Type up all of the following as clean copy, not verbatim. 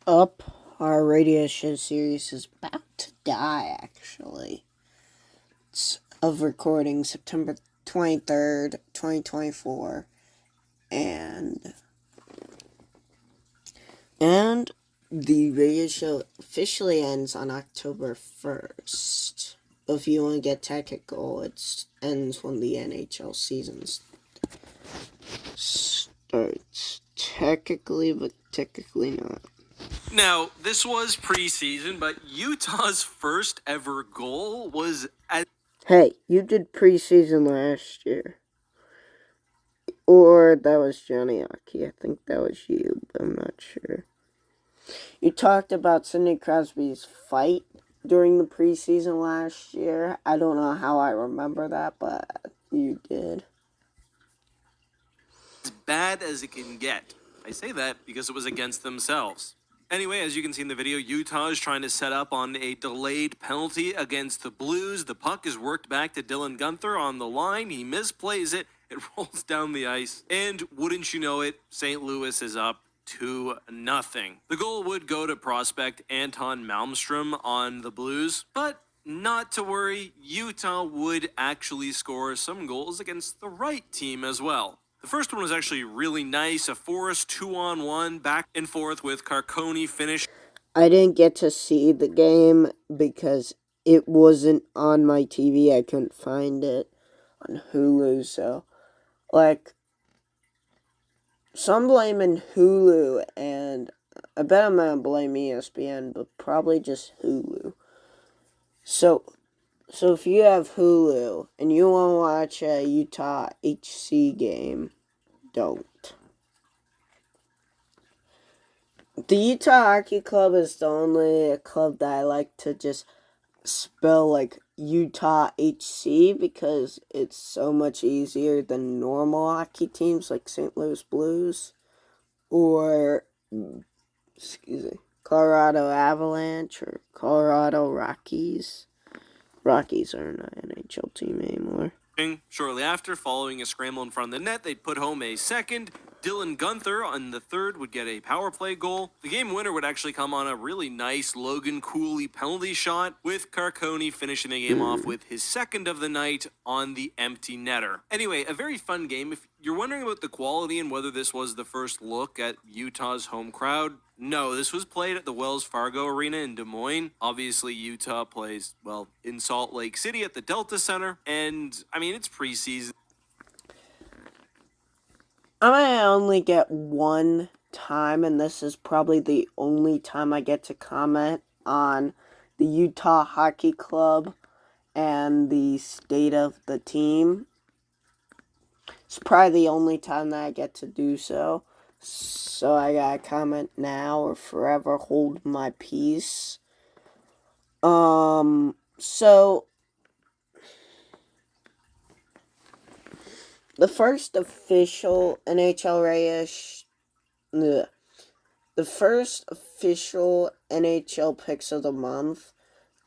Up? Our radio show series is about to die, actually. It's of recording September 23rd, 2024. And and the radio show officially ends on October 1st. If you want to get technical, it ends when the NHL season starts. Technically, but technically not. Now, this was preseason, but Utah's first ever goal was at. Hey, you did preseason last year. Or that was Johnny Aki. I think that was you, but I'm not sure. You talked about Sidney Crosby's fight during the preseason last year. I don't know how I remember that, but you did. As bad as it can get. I say that because it was against themselves. Anyway, as you can see in the video, Utah is trying to set up on a delayed penalty against the Blues. The puck is worked back to Dylan Guenther on the line. He misplays it. It rolls down the ice. And wouldn't you know it, St. Louis is up 2-0. The goal would go to prospect Anton Malmstrom on the Blues, but not to worry, Utah would actually score some goals against the right team as well. The first one was actually really nice, a Forrest 2-on-1 back and forth with Carconi finish. I didn't get to see the game because it wasn't on my TV. I couldn't find it on Hulu, so some blaming Hulu, and I bet I'm gonna blame ESPN, but probably just Hulu. So if you have Hulu and you want to watch a Utah HC game, don't. The Utah Hockey Club is the only club that I like to just spell like Utah HC because it's so much easier than normal hockey teams like St. Louis Blues or Colorado Avalanche or Colorado Rockies. Rockies aren't an NHL team anymore. Shortly after, following a scramble in front of the net, they'd put home a second. Dylan Guenther on the third would get a power play goal. The game winner would actually come on a really nice Logan Cooley penalty shot, with Carconi finishing the game off with his second of the night on the empty netter. Anyway, a very fun game. If you're wondering about the quality and whether this was the first look at Utah's home crowd, no, this was played at the Wells Fargo Arena in Des Moines. Obviously, Utah plays, well, in Salt Lake City at the Delta Center, and, I mean, it's preseason. I might only get one time, and this is probably the only time I get to comment on the Utah Hockey Club and the state of the team. It's probably the only time that I get to do so. So I gotta comment now or forever hold my peace. So the first official NHL the first official NHL picks of the month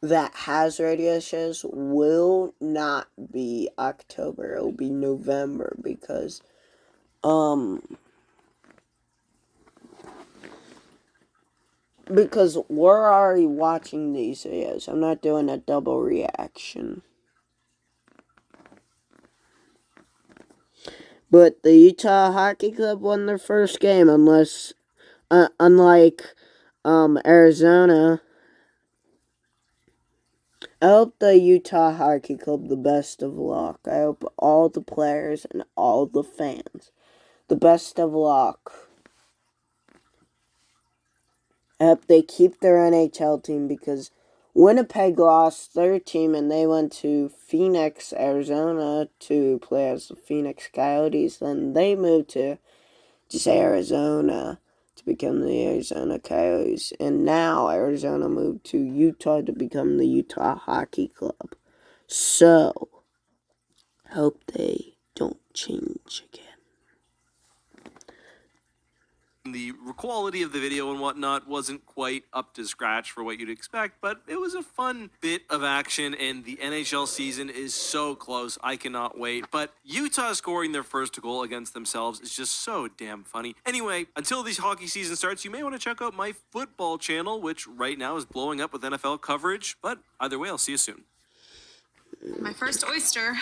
that has radio shows will not be October. It'll be November because we're already watching these videos. I'm not doing a double reaction. But the Utah Hockey Club won their first game, unlike Arizona. I hope the Utah Hockey Club the best of luck. I hope all the players and all the fans the best of luck. I hope they keep their NHL team because Winnipeg lost their team and they went to Phoenix, Arizona to play as the Phoenix Coyotes. Then they moved to just Arizona to become the Arizona Coyotes. And now Arizona moved to Utah to become the Utah Hockey Club. So, hope they don't change again. The quality of the video and whatnot wasn't quite up to scratch for what you'd expect, but it was a fun bit of action, and the NHL season is so close. I cannot wait. But Utah scoring their first goal against themselves is just so damn funny. Anyway, until this hockey season starts, you may want to check out my football channel, which right now is blowing up with NFL coverage. But either way, I'll see you soon. My first oyster.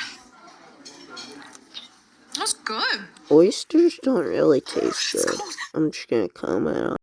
That's good. Oysters don't really taste good. I'm just gonna comment on